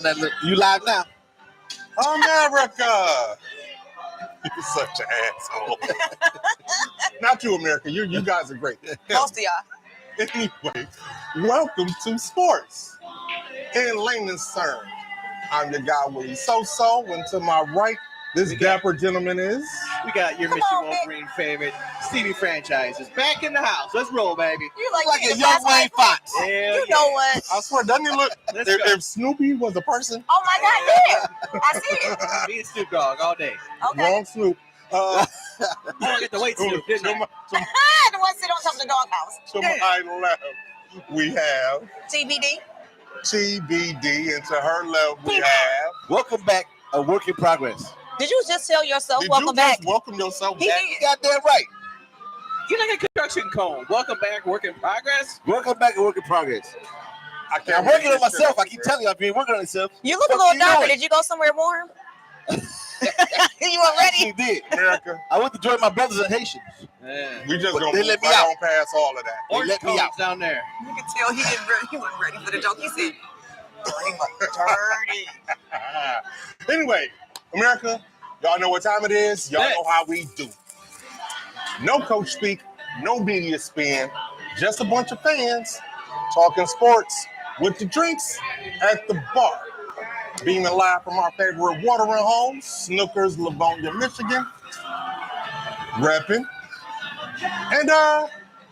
You live now? America! You're such an asshole. Not you, America. You guys are great. Most of y'all. Anyway, welcome to sports in layman's terms. I'm your guy, Willie So-So, and to my right, this dapper gentleman is... We got your Michigan Wolverine favorite, Stevie Franchise, is back in the house. Let's roll, baby. You like a young Wayne Fox. You know what? I swear, doesn't he look... If Snoopy was a person... Oh my God, yeah. I see it. Me and Snoop Dogg all day. Okay. Wrong Snoop. I don't get to wait Snoop, didn't I? The one sit on top of the doghouse. To my left, we have TBD. TBD, and to her left, we have... Welcome back, a work in progress. Did you just tell yourself Did welcome you back? just welcome yourself He back? did. You got that right. You're like a construction cone. Welcome back, work in progress. Welcome back, a work in progress. I'm working on myself. I keep telling you, I've been working on myself. You look a little darker. Did you go somewhere warm? You were ready? He did. America. I went to join my brothers and Haitians. Yeah. We just But gonna they let me right out. on past all of that. They let me out down there. You can tell he wasn't ready for the joke. He said, dirty. Anyway, America, y'all know what time it is. Y'all know how we do. No coach speak, no media spin, just a bunch of fans talking sports with the drinks at the bar. Beaming live from our favorite watering hole, Snookers, Livonia, Michigan. Repping. And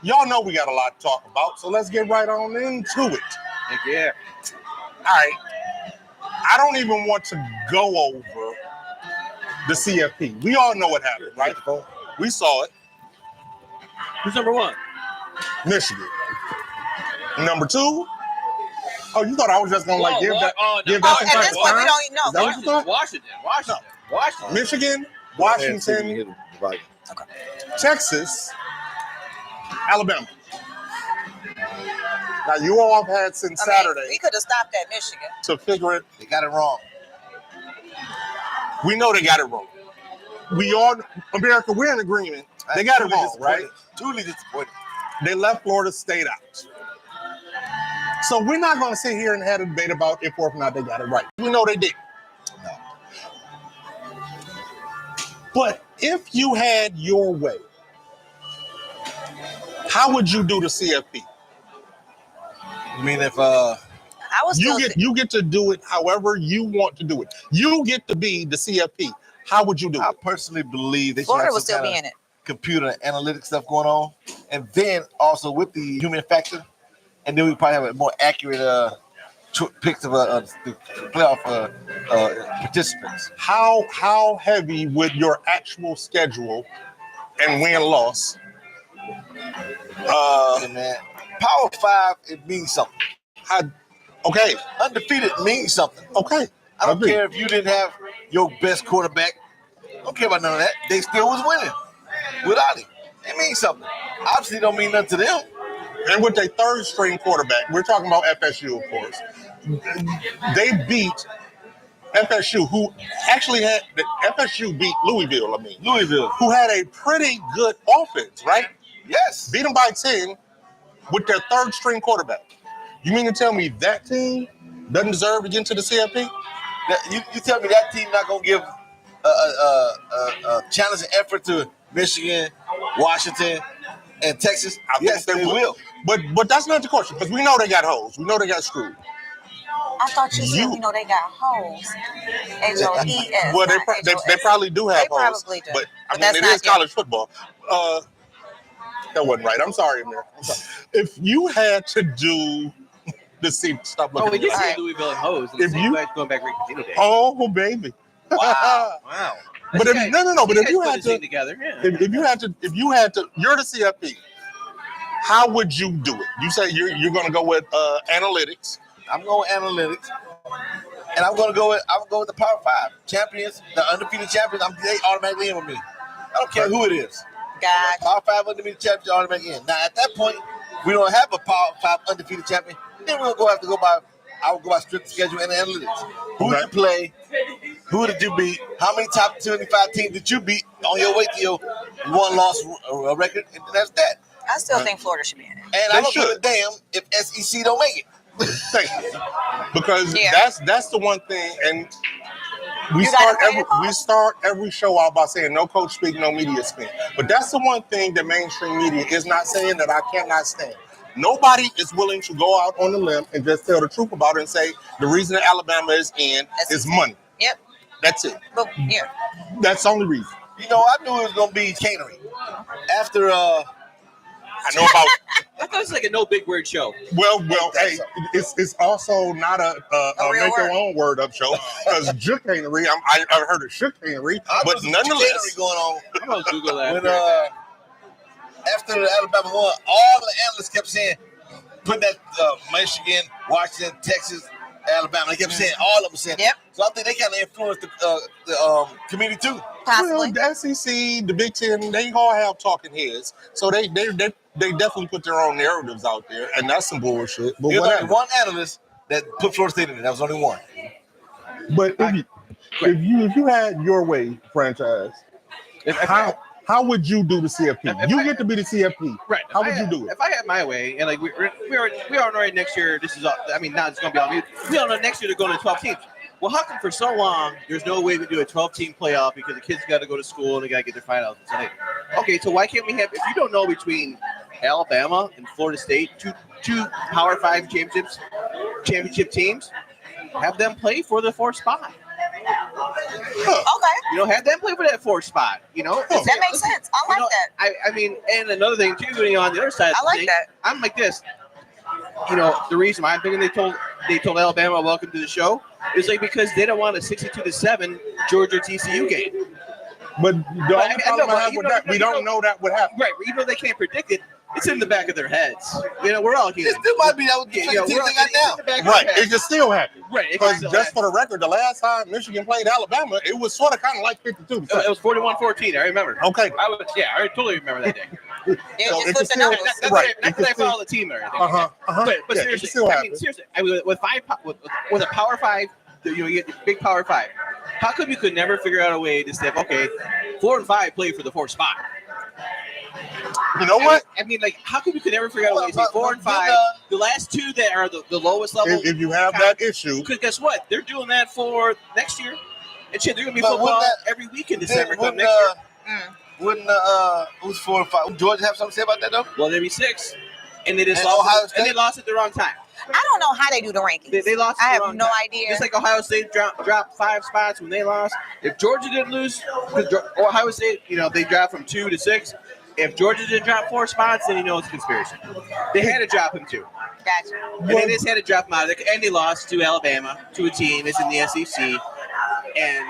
y'all know we got a lot to talk about, so let's get right on into it. Heck yeah. All right. I don't even want to go over the CFP. We all know what happened, right? We saw it. Who's number one? Michigan. Number two. Oh, you thought I was just gonna give that? Give that At this point, we don't even know. Is that what you thought? Washington. Michigan, Washington, Texas, Alabama. Now you all have had since Saturday We could have stopped at Michigan. to figure it. They got it wrong. We know they got it wrong. We all, America, we're in agreement. They got it wrong, right? Truly disappointed. They left Florida State out. So we're not going to sit here and have a debate about if or not they got it right. We know they did. No. But if you had your way, how would you do the CFP? You mean if you get to do it however you want to do it. You get to be the CFP. How would you do I it? personally believe they should Florida have will some still be kind in of it. computer analytics stuff going on, and then also with the human factor, and then we probably have a more accurate picks of the playoff participants. How heavy would your actual schedule and win-loss? Man, Power 5, it means something. Okay. Undefeated means something. Okay. I don't care if you didn't have your best quarterback. I don't care about none of that. They still was winning without him. It means something. Obviously, don't mean nothing to them. And with their third string quarterback, we're talking about FSU, of course. They beat FSU, who actually had FSU beat Louisville, who had a pretty good offense, right? Yes. Beat them by 10 with their third string quarterback. You mean to tell me that team doesn't deserve to get into the CFP? You tell me that team not going to give a challenging effort to Michigan, Washington, and Texas? Yes, they will. But that's not the question, because we know they got hoes. We know they got screwed. I thought you said we know they got hoes. H-O-E-S. Well, they probably do have hoes. Probably do. But I But mean, it is college football. That wasn't right. I'm sorry, America. If you had to do the seat, stop looking. Oh, we did at say me. Louisville and Hose. If you going back Potato Day. Oh, baby. Wow. But if But if you had to, together, yeah. if you had to, you're the CFP. How would you do it? You say you're going to go with analytics. I'm going with analytics, and I'm going to go with the Power 5 champions, the undefeated champions. They automatically in with me. I don't care who it is. Gotcha. Power 5 undefeated champions automatically in. Now at that point, we don't have a Power 5 undefeated champion. Then we'll go have to go by. I will go by strict schedule and analytics. Who did you play? Who did you beat? How many top 25 teams did you beat on your way to your one-loss record? And that's that. I still think Florida should be in it. And I don't give a damn if SEC don't make it. Thank you. Because that's the one thing, and we start every show out by saying no coach speak, no media spin. But that's the one thing that mainstream media is not saying that I cannot stand. Nobody is willing to go out on the limb and just tell the truth about it and say the reason that Alabama is in is money. Yep. That's it. But, yeah. That's the only reason. You know, I knew it was gonna be catering. After I know about. I thought it was like a no big word show. Well, hey, it's also not a make your own word up show because chicanery. I've heard of chicanery, but nonetheless, going on. I'm gonna Google that. When after the Alabama won, all the analysts kept saying, put that Michigan, Washington, Texas, Alabama. They kept saying all of them said. Yep. So I think they kind of influenced the community too. Possibly. Well, the SEC, the Big Ten, they all have talking heads, so they definitely put their own narratives out there, and that's some bullshit. But There was whatever. only one analyst that put Florida State in it. That was only one. But if you had your way franchise, how would you do the CFP? You get to be the CFP. Right. How would you do it? If I had my way, and like we all know right next year, this is all, I mean, now it's going to be all new. We all know next year they're going to 12 teams. Well, how come for so long there's no way we do a 12-team playoff because the kids got to go to school and they got to get their finals? Okay, so why can't we have, if you don't know between Alabama and Florida State, two Power 5 championship teams, have them play for the 4th spot. Okay. You know, have them play for that 4th spot. You know, That makes sense. I like that. I mean, and another thing too, on the other side, I like that. I'm like this. You know, the reason why I'm thinking they told Alabama welcome to the show is like because they don't want a 62-7 Georgia TCU game. But the only problem I have with that, we don't know that would happen. Right, even though they can't predict it, it's in the back of their heads. You know, we're all human. This might be that team they got now. Right, it can still happen. Right, because just for the record, the last time Michigan played Alabama, it was sort of kind of like 52. It was 41-14. I remember. Okay. I totally remember that day. Yeah, just flip the numbers. Not because I follow the team or anything. But seriously, I mean, with a Power 5, you get the big Power 5. How come you could never figure out a way to say, okay, 4 and 5 play for the 4th spot? You know what? I mean, like, how come you could never figure out a way to say 4 and 5? The last two that are the lowest level. If you have that issue, because guess what? They're doing that for next year. And shit, they're gonna be football every week in December. Come next year. Wouldn't who's 4 and 5? Would Georgia have something to say about that though? Well, they'd be 6, and they just And lost. Ohio State? And they lost at the wrong time. I don't know how they do the rankings. They lost. I have wrong no time. idea. Just like Ohio State dropped 5 spots when they lost. If Georgia didn't lose, because Ohio State, you know, they dropped from 2 to 6. If Georgia didn't drop 4 spots, then you know it's a conspiracy. They had to drop him 2. Gotcha. And they just had to drop him out of there. And they lost to Alabama, to a team that's in the SEC. And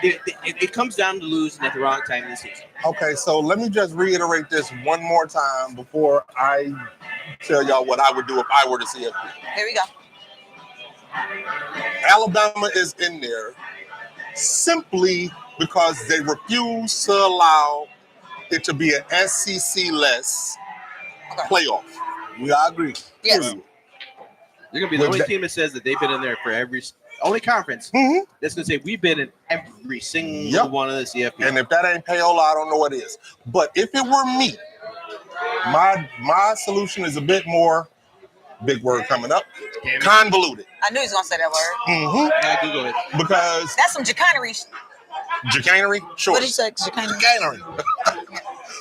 it comes down to losing at the wrong time in the season. Okay, so let me just reiterate this one more time before I tell y'all what I would do if I were the CFP. Here we go. Alabama is in there simply because they refuse to allow it to be an SEC-less playoff. We all agree. Yes. They're going to be the only team that says that they've been in there for every only conference that's going to say we've been in every single one of the CFP. And if that ain't payola, I don't know what is. But if it were me, my solution is a bit more, big word coming up, convoluted. I knew he was going to say that word. I Googled it. Because That's some chicanery. chicanery? Sure. What did you say? Chicanery.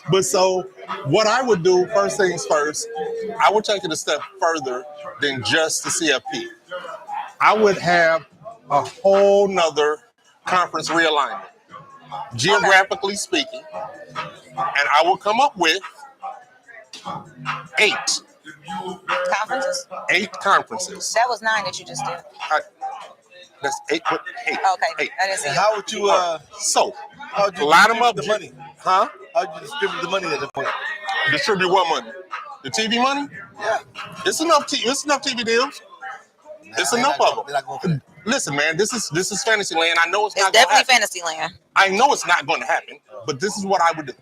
But so what I would do, first things first, I would take it a step further than just the CFP. I would have a whole nother conference realignment, geographically speaking, and I will come up with 8 Conferences? 8 conferences. That was 9 that you just did. That's 8. 8. Okay. 8. I didn't see it. How would you how'd you line them up? The money? Huh? How'd you distribute the money at the point? Distribute what money? The TV money? Yeah. It's enough TV deals. It's enough of them. Listen, man, this is fantasy land. I know it's not going to happen. Definitely fantasy land. I know it's not going to happen, but this is what I would do.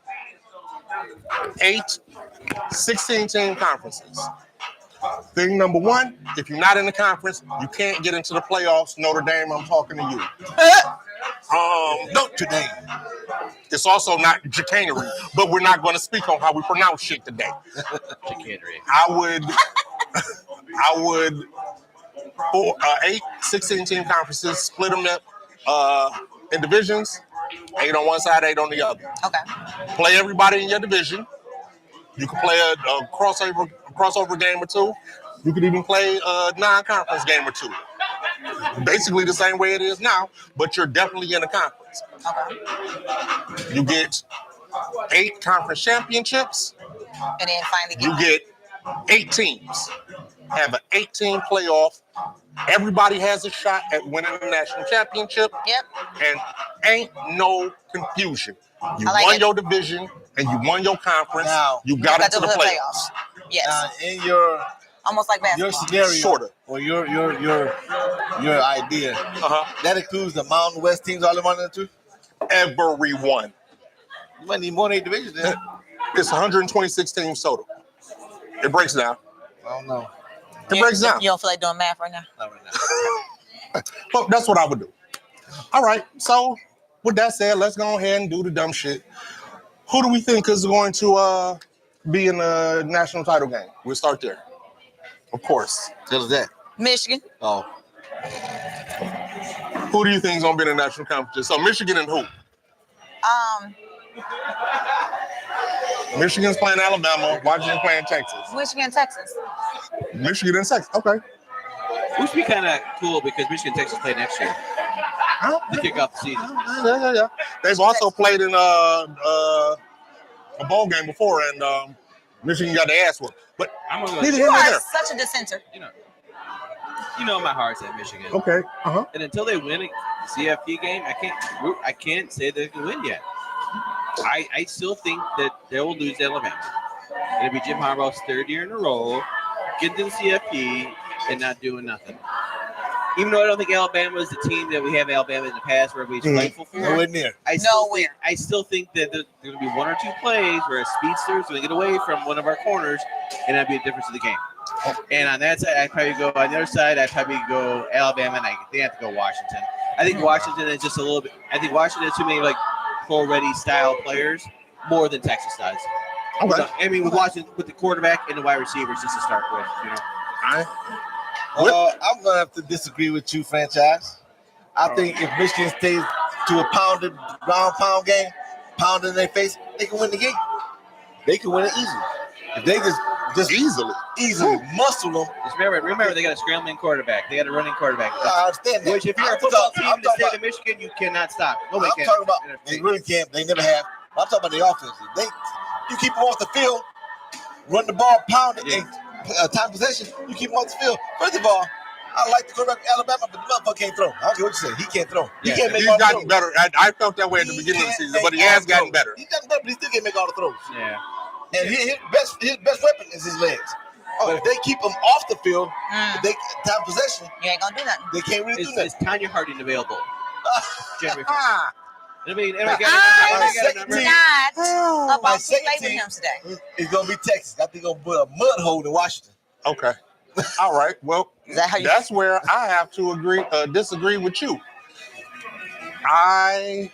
8 16-team conferences. Thing number 1, if you're not in the conference, you can't get into the playoffs. Notre Dame, I'm talking to you. Notre Dame. It's also not chicanery, but we're not going to speak on how we pronounce shit today. Chicanery. I I would 16-team conferences, split them up in divisions, 8 on one side, 8 on the other. Okay. Play everybody in your division. You can play a crossover game or two. You could even play a non-conference game or two. Basically the same way it is now, but you're definitely in a conference. Okay. You get 8 conference championships. And then finally You get 8 teams. Have an 8-team playoff. Everybody has a shot at winning the national championship. Yep. And ain't no confusion. You I like won it. your division and you won your conference. Now, you got into the playoffs. Yes. In your Almost like basketball. scenario, Sorta. or your idea, that includes the Mountain West teams, all the one and two. Everyone. You might need more than 8 divisions then. It's 126 teams total. It breaks down. I don't know. It breaks down. You don't feel like doing math right now? Not right now. But that's what I would do. All right. So with that said, let's go ahead and do the dumb shit. Who do we think is going to be in the national title game? We'll start there. Of course. Tell us that. Michigan. Oh, Who do you think is going to be in the national conference? So Michigan and who? Michigan's playing Alabama. Washington playing Texas. Michigan, Texas. Michigan and Texas. Okay. Which would be kind of cool because Michigan and Texas play next year to kick off the season. Yeah. They've also played in a bowl game before, and Michigan got their ass whooped. But I'm gonna neither You here nor are there. such a dissenter. You know my heart's at Michigan. Okay. And until they win a CFP game, I can't say they can win yet. I still think that they will lose to Alabama. It'll be Jim Harbaugh's 3rd year in a row, get to the CFP and not doing nothing. Even though I don't think Alabama is the team that we have Alabama in the past where we're grateful for. nowhere near. I still think that there's going to be 1 or 2 plays where a speedster is going to get away from one of our corners, and that'd be a difference in the game. And on that side, I'd probably go on the other side. I'd probably go Alabama, and they have to go Washington. I think Washington is just a little bit. I think Washington has too many pro-ready style players more than Texas does. Okay. I mean, with Washington, with the quarterback and the wide receivers, just to start with, I'm gonna have to disagree with you, franchise. I think if Michigan stays to a ground pound game, pound in their face, they can win the game. They can win it easily. If they just easily muscle them. Just remember, they got a scrambling quarterback. They got a running quarterback. I understand that. Which, if you're a football team in the state of Michigan, you cannot stop. Nobody can. I'm talking about they really can't. They never have. I'm talking about the offense. You keep them off the field, run the ball, pound it, and time possession. You keep them off the field. First of all, I like the quarterback of Alabama, but the motherfucker can't throw. I don't care what you say. He can't throw. He can't make he's all the gotten throws. better. I felt that way at the beginning of the season, but he has gotten better. He's gotten better, but he still can't make all the throws. Yeah. And his best weapon is his legs. But if they keep him off the field, if they time possession, You ain't gonna do nothing. they can't really do Is nothing. Tanya Harding available? January 1st. Ah, I'm My not about to second favor team. him today. it's gonna be Texas. I think they're gonna put a mud hole in Washington. Okay. All right. Well, Is that how you? that's where I have to disagree with you. I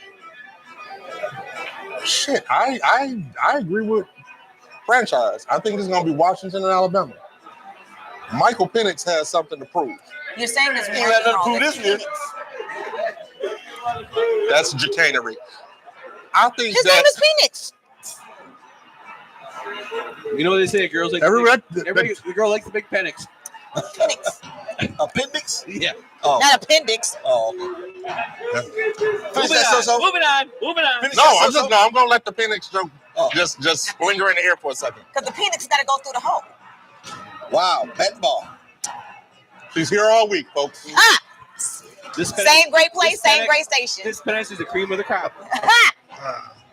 agree with franchise. I think it's going to be Washington and Alabama. Michael Penix has something to prove. You're saying this. He ain't got nothing to prove this year. That's chicanery. I think His name is Phoenix. You know what they say? Girls like Every the girl likes the big penix. Phoenix. Appendix? Yeah. Oh. Not appendix. Oh. Finish that so-so. Moving on. Finish No, that I'm so-so. going to let the Penix joke just linger in the air for a second. Because the Phoenix got to go through the hole. Wow, bat ball. She's here all week, folks. Ah! This Same great place, this same Penix- great station. This penix is the cream of the crop.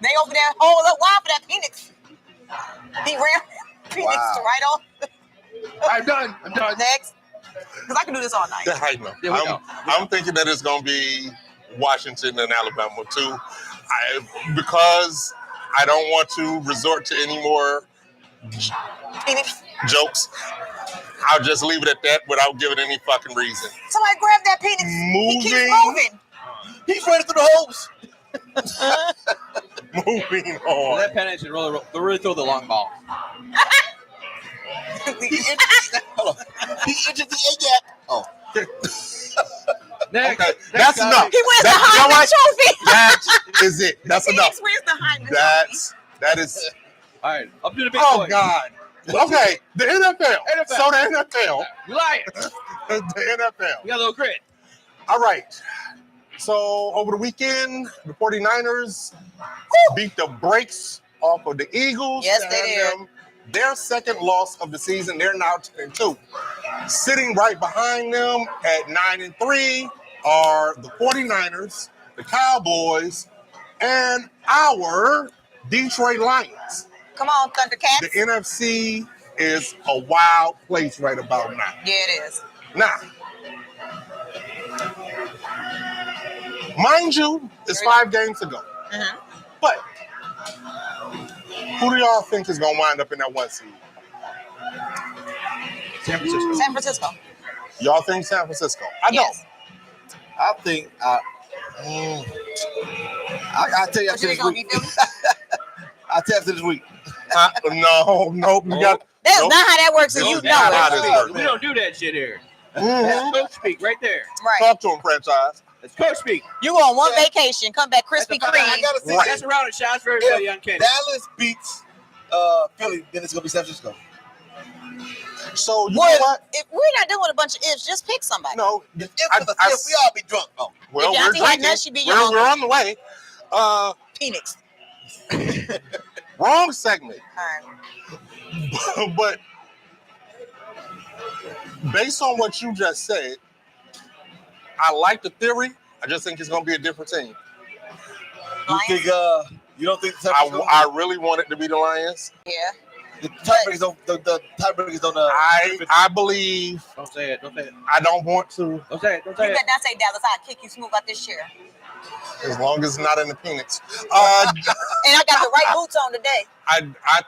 They over there hold up wild for that Phoenix. He ran Phoenix Wow. right off. I'm done. Next. Because I can do this all night. I know. There we go. I'm thinking that it's going to be Washington and Alabama too, because I don't want to resort to any more Phoenix. jokes. I'll just leave it at that without giving any fucking reason. Somebody grab that Phoenix. He keeps moving. He's running through the holes. Moving Well, on. that penix should really throw the long ball. Hold on. He injured the A-gap. Oh. Next, Okay, next that's topic. enough. He wins the You know Heisman what? Trophy. That is it. That's enough. Phoenix wins the Heisman Trophy. That is. All right, up to the big Oh boys. God. Okay, the NFL. NFL. So the NFL. You lying. The NFL. We got a little grit. All right. So over the weekend, the 49ers beat the brakes off of the Eagles. Yes, to they hand did. them their second loss of the season. They're now 10-2. Sitting right behind them at 9-3 are the 49ers, the Cowboys, and our Detroit Lions. Come on, Thundercats. The NFC is a wild place right about now. Yeah, it is. Now, mind you, it's 5 games to go. Mm-hmm. But who do y'all think is going to wind up in that 1 seed? San Francisco. San Francisco. Y'all think San Francisco? I don't. Yes. I think I'll tell you But after you this ain't gonna be week. feeling? I'll tell you after this week. Nope. You got. That's Nope. not how that works, and you Nope. know Not it. how this works. We don't do that shit here. Mhm. That's coach speak right there. Right. Talk to him, franchise. That's coach speak. You go on one vacation, come back Krispy That's Kreme. I gotta say, Right. That's a round of shots for everybody on if Kenny. Dallas beats Philly, then it's gonna be San Francisco. So you know Well, what? if we're not doing a bunch of ifs, just pick somebody. No. If we all be drunk. Oh, Well, If we're Deontay had drinking. nuts, she'd be We're young. on the way. Phoenix. Wrong segment. All right. But based on what you just said, I like the theory. I just think it's going to be a different team. you Lions? think you don't think San Francisco? I really want it to be the Lions. Yeah. The tiebreakers don't. The tiebreakers don't. I believe. Don't say it. Don't say it. I don't want to, Don't say it. Don't You say it. better not say Dallas. I'll kick you smooth out this chair. as long as it's not in the Phoenix. And I got the right boots on today. I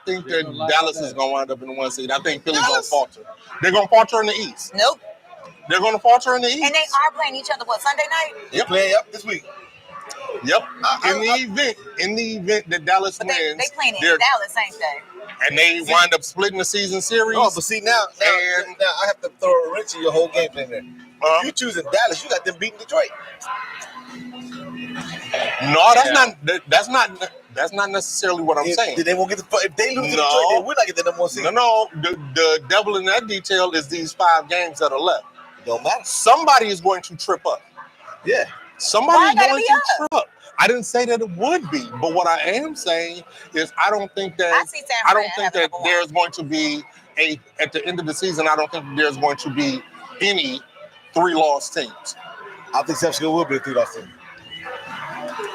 think You're that gonna lie Dallas about is that. going to wind up in the 1 seed. I think Philly's going to Dallas? falter. They're going to falter in the East. Nope. They're going to falter in the East. And they are playing each other, what, Sunday night? They play up this week. Yep. In the event that Dallas But wins, they playing in they're- Dallas, ain't they? and they wind up splitting the season series. Oh, but see now I have to throw a wrench in your whole game plan there. Uh-huh. You choosing Dallas, you got them beating Detroit. No, that's not necessarily what I'm saying. They won't get if they lose to No. Detroit, they will not get the number 1 seed. No, the devil in that detail is these 5 games that are left. Don't matter. Somebody is going to trip up. Yeah. Somebody Why is gotta going be to us? trip up. I didn't say that it would be, but what I am saying is I don't think that I see San I don't Fran think having that number 1. there's going to be at the end of the season. I don't think there's going to be any 3-loss teams. I think San Francisco will be a 3-loss team.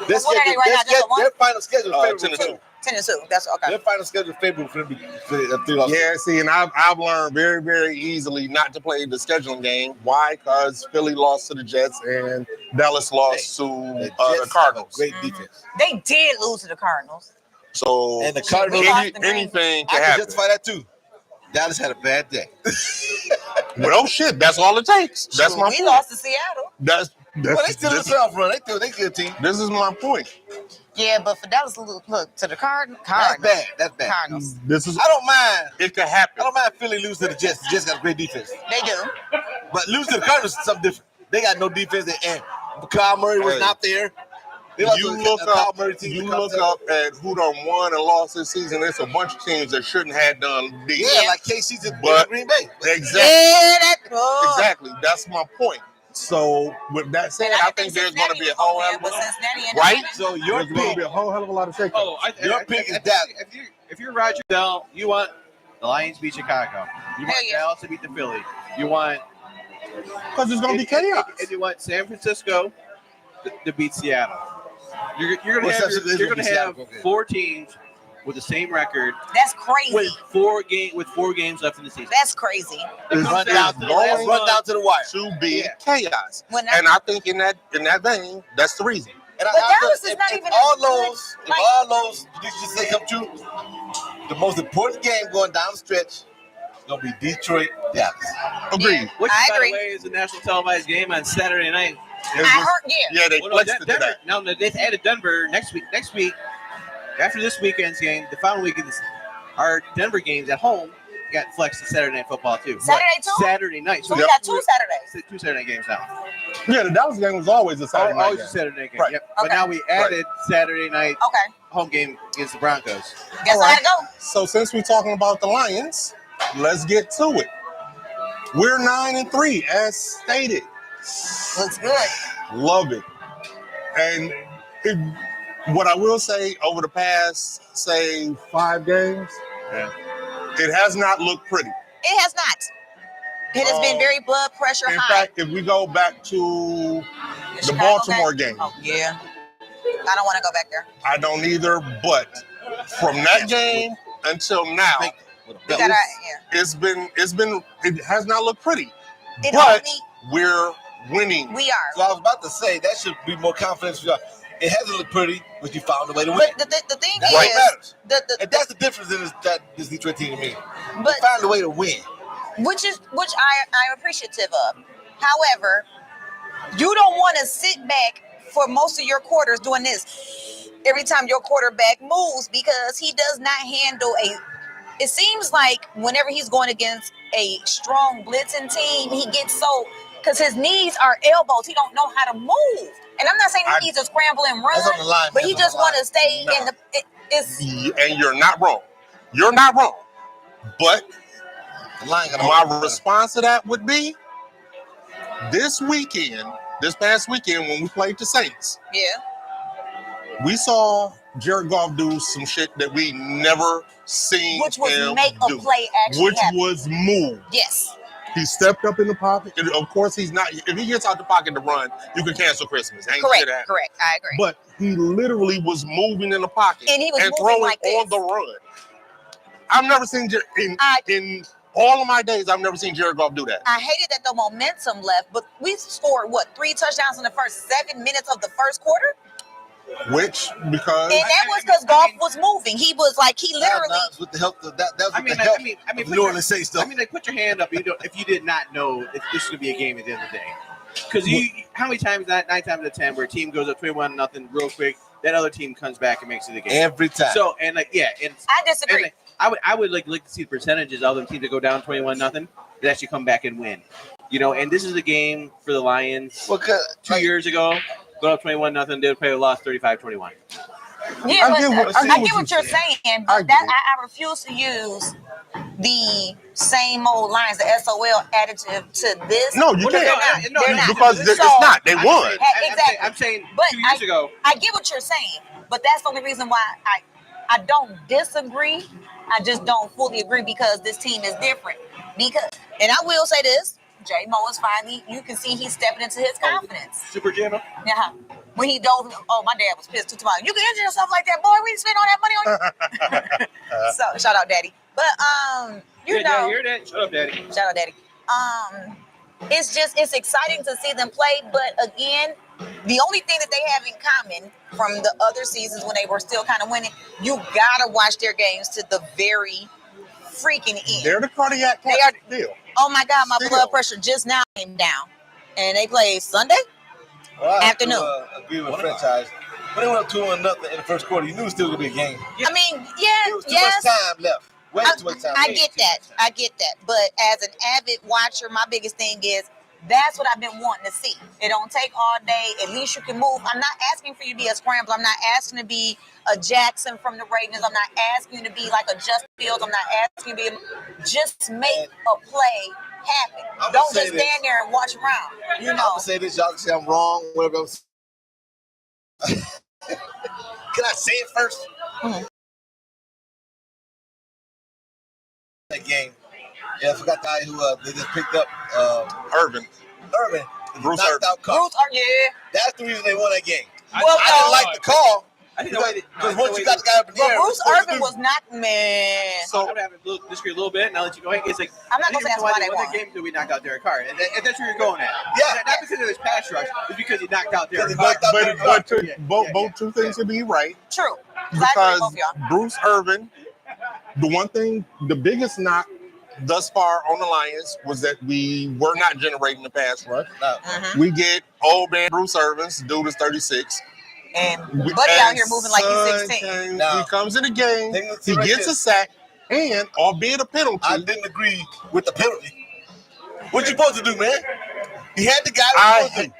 Their What are they right now, just a one? their final schedule is favorable. 10-2. 10-2. That's okay. Their final schedule is favorable for them to be a 3-loss team. Yeah, see, and I've learned very, very easily not to play the scheduling game. Why? Because Philly lost to the Jets and Dallas lost to The the Jets Cardinals. have a great defense. They did lose to the Cardinals. So And the Cardinals, anything I can can happen. justify that too. Dallas had a bad day. Well, shit, that's all it takes. That's my We point. lost to Seattle. That's Well, they still in the this, playoff run. They good team. this is my point. Yeah, but for Dallas, look to the Cardinals. That's bad. That's bad. Cardinals. This is I don't mind. it could I happen. don't mind Philly lose to the Jets. The Jets got a great defense. They do. But lose to the Cardinals is something different. They got no defense. And Kyle Murray was Hey. not there. They lost You to look a Kyle up. Murray team You that look comes up at who done won and lost this season. There's a bunch of teams that shouldn't have done. Yeah, like KC's in But- Green Bay. Exactly. Yeah, that. Oh. Exactly. That's my point. So with that said, And I think there's going to be a whole hell of but a Cincinnati ended up right. winning. So your There's going to pick, be a whole hell of a lot of shakeups. Oh, Your pick is Dallas. If you're Roger Bell, you want the Lions to beat Chicago. You want Hell yeah. Dallas to beat the Philly. You want Because there's going to be chaos. and you want San Francisco to beat Seattle. You're Well, going San Francisco is to gonna beat have Seattle, okay. 4 teams with the same record That's crazy. with 4 games left in the season. That's crazy. It's run down to the going last run down to the wire. to be Yeah. chaos. When And I think in that vein, that's the reason. And But Dallas is if, not if even all as good. those, if Like- all those, did you say come true? The most important game going down the stretch is gonna be Detroit, Dallas. Agreed. Which, I by agree. the way, is a national televised game on Saturday night. I heard, yeah. Yeah, they Well, no, flexed it to Denver. that. Now they've added Denver next week. After this weekend's game, the following weekend are Denver games at home. got flexed to Saturday Night Football too. Saturday too? Saturday night. So we got 2 Saturdays. 2 Saturday night games now. Yeah, the Dallas game was always a Saturday night Always game. a Saturday night game. Right. Yep. But Okay. now we added Saturday night Okay. home game against the Broncos. Guess I gotta go. So since we're talking about the Lions, let's get to it. We're 9-3, as stated. Looks good. Love it. And what I will say, over the past, say, 5 games, it has not looked pretty. It has not. It has been very blood pressure In high. fact, if we go back to the Chicago Baltimore game, Oh, yeah. I don't want to go back there. I don't either, but from that game until now, We gotta, yeah. it has not looked pretty. It But only, we're winning. we are. So I was about to say that should be more confidence. It hasn't looked pretty, but you found a way to win. But the thing That's is, what matters. the, And that's the difference in this Detroit team to me. but You found a way to win. which I'm appreciative of. However, you don't want to sit back for most of your quarters doing this every time your quarterback moves, because he does not handle it seems like whenever he's going against a strong blitzing team, he gets because his knees are elbows. He don't know how to move. And I'm not saying he needs to scramble and run, That's on the line, but man, he on just the want to line. stay No. in the. And you're not wrong. You're not wrong. But The line got my response to that would be this past weekend when we played the Saints, Yeah. we saw Jared Goff do some shit that we never seen Which was him make a do, play actually which happen. was move. Yes. He stepped up in the pocket. And of course, he's not. If he gets out the pocket to run, you can cancel Christmas. Ain't Correct. shit happening. Correct. I agree. But he literally was moving in the pocket And he was moving throwing like on this. the run. I've never seen in all of my days. I've never seen Jared Goff do that. I hated that the momentum left, but we scored 3 touchdowns in the first 7 minutes of the first quarter, Which because and that was because Goff was moving. He was he literally. That was with the help of that. That was I with mean, the help I mean, of put New your- Orleans Saints stuff. I mean, put your hand up if you did not know if this should be a game at the end of the day. Because how many times, 9 times out of 10, where a team goes up 21-0 real quick, that other team comes back and makes it a game. Every time. So and I disagree. and I would like to see the percentages of them teams that go down 21-0 that actually come back and win. And this is a game for the Lions. Well, 2 years ago, going up 21-0, they would play a loss 35-21. Yeah, I get what you're saying, I but get I refuse to use the same old lines, the SOL additive to this. No, you Because can't. They're not. Because So- it's not. They won. Exactly. I'm saying But 2 years ago. I get what you're saying, but that's the only reason why I don't disagree. I just don't fully agree because this team is different. And I will say this, J Mo is finally, you can see he's stepping into his confidence. Super Jam. Yeah. When he dove, my dad was pissed too. Tomorrow, you can injure yourself like that, boy. We didn't spend all that money on you. So shout out, Daddy. But you know, Hear that? Shut up, Daddy. shout out, Daddy. It's exciting to see them play, but again, the only thing that they have in common from the other seasons when they were still kind of winning, you gotta watch their games to the very freaking end. They're the cardiac They are- deal. Oh my God, my Still. blood pressure just now came down, and they play Sunday. Well, I have to, Afternoon. agree with franchise. When they went up 2-0 in the first quarter, you knew it was still gonna be a game. I mean, There was too yes. much time left. Way too much time. I left. get that. But as an avid watcher, my biggest thing is that's what I've been wanting to see. It don't take all day. At least you can move. I'm not asking for you to be a scrambler. I'm not asking to be a Jackson from the Ravens. I'm not asking you to be like a Justin Fields. I'm not asking you to be just make a play happen. I'ma Don't say just this. stand there and watch around. You I'm know. gonna say this, y'all can say I'm wrong, whatever I'm Can I say it first? Mhm. That game. Yeah, I forgot the guy who they just picked up Urban. Urban. Bruce knocked Urban. out call. Yeah. That's the reason they won that game. Well, I didn't like the call I think the way because once you got the guy up in the But air, Bruce what you Irvin do? was not, man. So I'm gonna have to disagree a little bit, and I'll let you go ahead. It's like I'm not gonna say that's why they won won. that game until we knocked out Derek Carr, and that's where you're going at. Yeah. Not because of his pass rush, it's because he knocked out Derek Because he Carr. knocked out But, Derek but Carr. to- Yeah, both two things to be right. True. I agree with Because both of y'all. Bruce Irvin, the biggest knock thus far on the Lions was that we were not generating the pass rush. No. Mhm. We get old man Bruce Irvin's dude is 36. And Buddy out here moving like he's 16. And No. he comes in the game, Thing is, he right gets there. a sack, And albeit a penalty, I didn't agree with the penalty. What you supposed to do, man? He had the guy.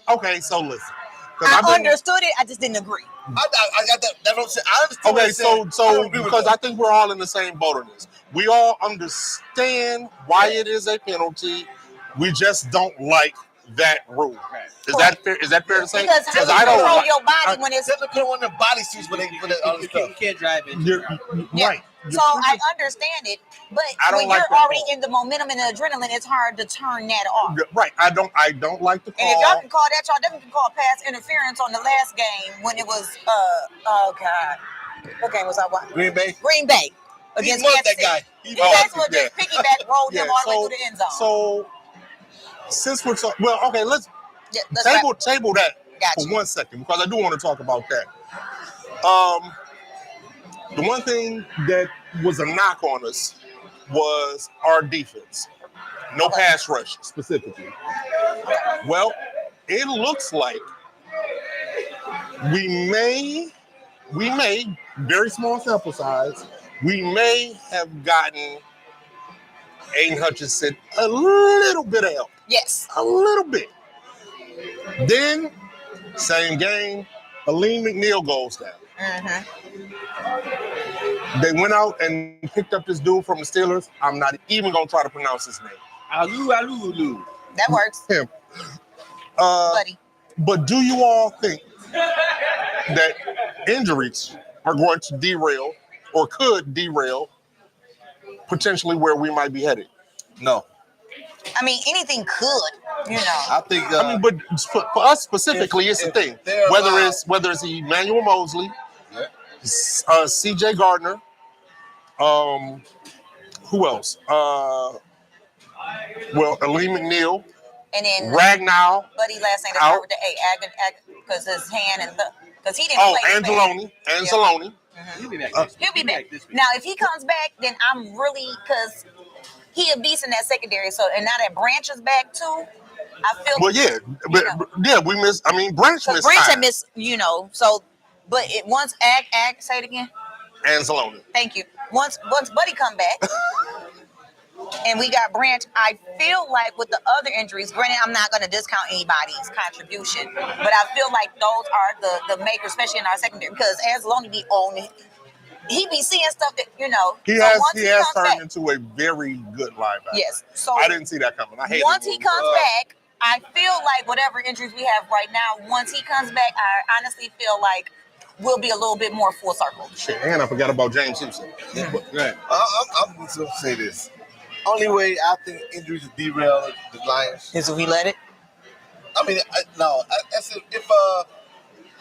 Okay. So listen, I understood it. I just didn't agree. I got that. That's what I'm saying. I understand. Okay, so because I think we're all in the same boat on this. We all understand why it is a penalty. We just don't like that rule. Is that fair? Is that fair to say? Because how you control your body when it's they put on their bodysuits when they put all this stuff. You can't drive it. Right. So I understand it, but when you're already in the momentum and the adrenaline, it's hard to turn that off. Right. I don't like the call. And if y'all can call that, y'all definitely can call pass interference on the last game when it was oh God, what game was I watching? Green Bay. Against that guy. He basically just piggyback rolled him all the way through the end zone. So since we're let's table that for 1 second because I do want to talk about that. The one thing that was a knock on us was our defense. No pass rush specifically. Well, it looks like we may, very small sample size, we may have gotten Aiden Hutchinson a little bit of help. Yes. A little bit. Then, same game, Layman McNeil goes down. They went out and picked up this dude from the Steelers. I'm not even going to try to pronounce his name. Alu. That works. Him. Buddy. But do you all think that injuries are going to derail or could derail potentially where we might be headed? No. I mean, anything could, you know. I think. but for us specifically, it's the thing. Whether it's Emmanuel Mosley, C.J. Gardner, who else? Lee McNeil, and then Ragnow. Buddy last name out with the A, because his hand and because he didn't play. Anzalone. He'll be back. He'll be back this week. Now, if he comes back, then I'm really because he a beast in that secondary. So and now that Branch is back too, I feel. Well, we miss. I mean, Branch missed. Branch had missed, So, but once say it again. Anzalone. Thank you. Once Buddy come back, and we got Branch, I feel like with the other injuries, granted, I'm not going to discount anybody's contribution, but I feel like those are the makers, especially in our secondary, because Anzalone be on. He be seeing stuff that He has turned into a very good linebacker. Yes. So I didn't see that coming. I hate once he comes back, I feel like whatever injuries we have right now, once he comes back, I honestly feel like we'll be a little bit more full circle. Shit, and I forgot about James Simpson. Right. I'm going to say this. Only way I think injuries will derail the Lions is if we let it. I mean,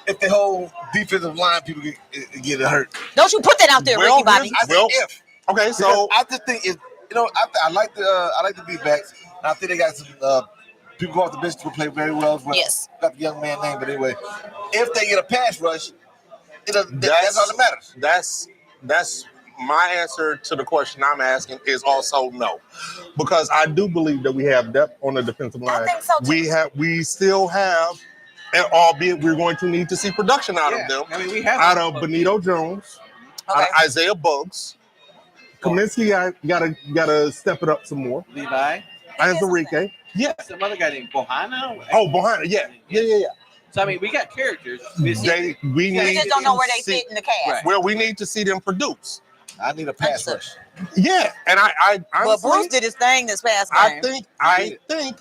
if the whole defensive line people get hurt. Don't you put that out there, Ricky Bobby. I said if. Okay, so I just think I like the D-backs. I think they got some people go off the bench to play very well as well. Yes. Got the young man name, but anyway, if they get a pass rush, that's all that matters. That's my answer to the question I'm asking is also no, because I do believe that we have depth on the defensive line. I think so too. We still have, and albeit we're going to need to see production out of them. I mean, we have out of Benito Jones, out of Isaiah Bugs. Kaminsky gotta step it up some more. Levi, Azarique, yeah. Some other guy named Bohana. Oh, Bohana, yeah. So I mean, we got characters. We just don't know where they fit in the cast. Right. Well, we need to see them produce. I need a pass rush. Yeah, and I but Bruce did his thing this past game. I think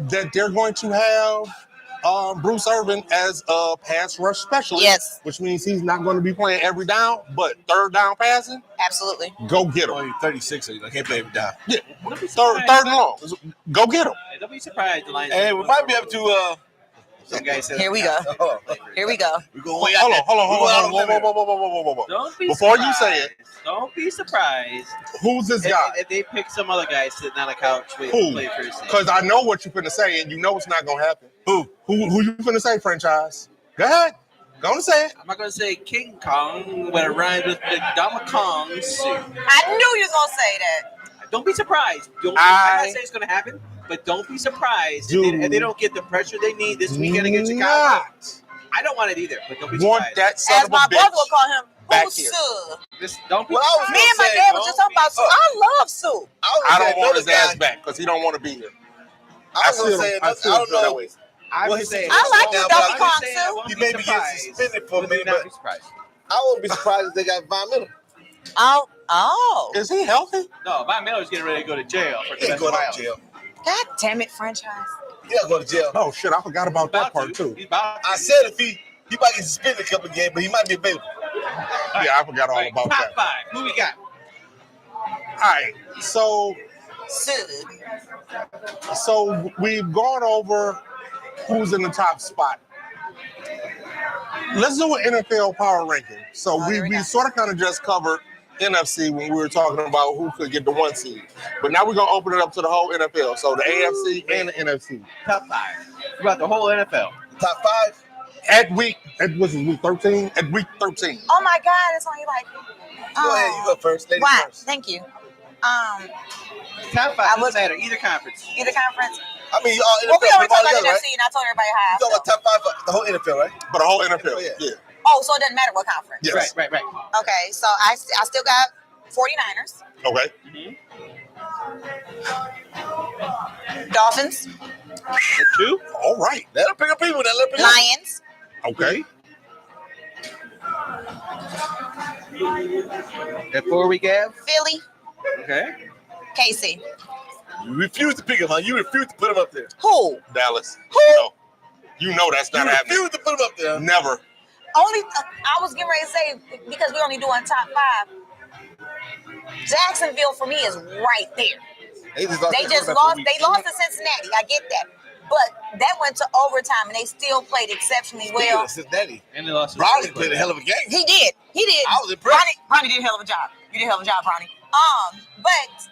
that they're going to have Bruce Irvin as a pass rush specialist. Yes, which means he's not going to be playing every down, but third down passing. Absolutely. Go get him. Only 36, so you can't play every down. Yeah, third and long. Go get him. Don't be surprised. The Lions. Hey, we might be able to. Some guy said. Here we go. Here we go. We're going Hold on. Don't be before surprised. you say it. Don't be surprised. Who's this guy? If they pick some other guy sitting on a couch waiting to play first. Because I know what you're going to say, and you know it's not going to happen. Who you going to say, franchise? Go ahead. Go on and say it. I'm not going to say King Kong, but it rhymes with the Dama Kong suit. I knew you was going to say that. Don't be surprised. I'm not saying it's going to happen, but don't be surprised if they don't get the pressure they need this weekend against Chicago. I don't want it either, but don't be surprised. Want that son As of a my bitch. brother will call him, back Oh, here. Sue. This don't be Well, I was Me and my say, dad was just talking about Sue. I love Sue. I don't want his ass back because he don't want to be here. I was gonna say, I don't feel that know. way. I Well, would say I like you, now, Donkey but Kong, I Sue. won't He be may be getting surprised. suspended for Would me, not but be surprised. I won't be surprised if they got Von Miller. Oh. Is he healthy? No, Von Miller's getting ready to go to jail for He ain't domestic going to violence. jail. God damn it, franchise. He not going to jail. Oh shit, I forgot about that part too. He's about to. I said if he might get suspended a couple of games, but he might be available. Yeah, I forgot all about top that. 5. Who we got? All right, so we've gone over who's in the top spot. Let's do an NFL power ranking. So we sort of kind of just covered NFC when we were talking about who could get the 1 seed. But now we're going to open it up to the whole NFL. So the AFC and the NFC. Top 5. About the whole NFL. Top 5? At week 13? At week 13. Oh my God, it's only like. Go ahead, you go first. Ladies Why? first. Thank you. Top 5 doesn't matter. Either conference. Either conference. I mean, you all Well, we NFL already put talked them all about together, NFC, right? and I told everybody how I You talking felt. about top 5 for the whole NFL, right? For the whole NFL, yeah. Oh, so it doesn't matter what conference. Yes. Right. Okay, so I still got 49ers, Okay. Dolphins, The 2. All right. Let them pick up people. Let them pick up. Lions, Okay. At 4 we have. Philly, Okay. KC. You refuse to pick him, huh? You refuse to put him up there. Who? Dallas. Who? No. You know that's not You happening. refuse to put him up there. Never. Only I was getting ready to say because we only doing top 5. Jacksonville for me is right there. They just lost. They just lost. They lost to Cincinnati. I get that, but that went to overtime, and they still played exceptionally well. Cincinnati. And they lost. Brownie played a hell of a game. He did. I was impressed. Ronnie did a hell of a job. You did a hell of a job, Ronnie. But